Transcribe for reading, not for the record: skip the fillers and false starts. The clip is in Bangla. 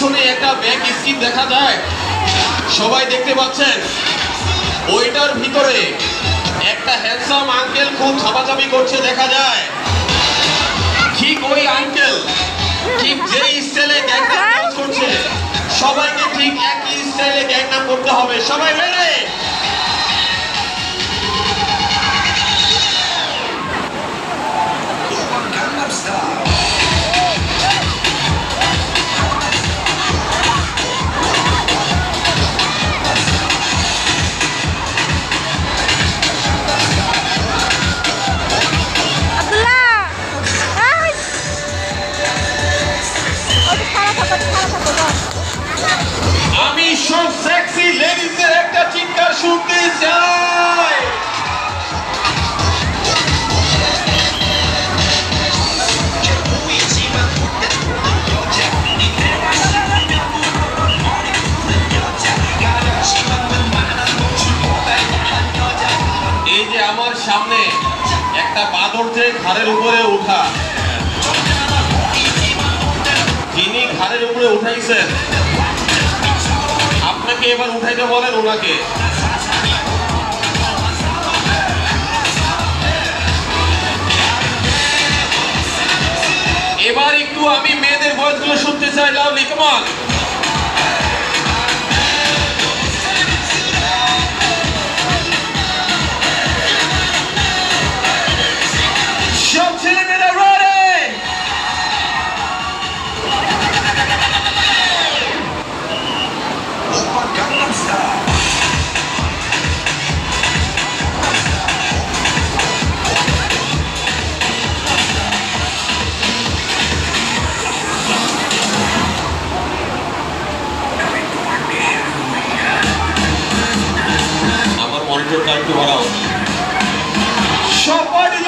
পিছনে একটা ব্যাক স্ট্রিপ দেখা যায়, সবাই দেখতে পাচ্ছেন। ওইটার ভিতরে একটা হ্যান্ডসাম আঙ্কেল খুব ঝাপাঝাপি করছে দেখা যায়। ঠিক ওই আঙ্কেল ঠিক যে স্টাইলে গ্যাংনাম ডান্স করছে, সবাইকে ঠিক একই স্টাইলে গ্যাংনাম করতে হবে। সবাই রেডি? আমি সব সেক্সি লেডিজদের একটা চিৎকার শুনতে চাই। এই যে আমার সামনে একটা বাদর যে ঘাড়ের উপরে উঠা, যিনি ঘাড়ের উপরে উঠাইছেন, আপনাকে এবার উঠাইতে বলেন ওনাকে। এবার একটু আমি মেয়েদের ভয়েসগুলো শুনতে চাই। লাউলি কাম অন। সব ছেলেমেয়েরা রেডি? আমার মনিটরটা একটু বাড়াও। সব পার্টি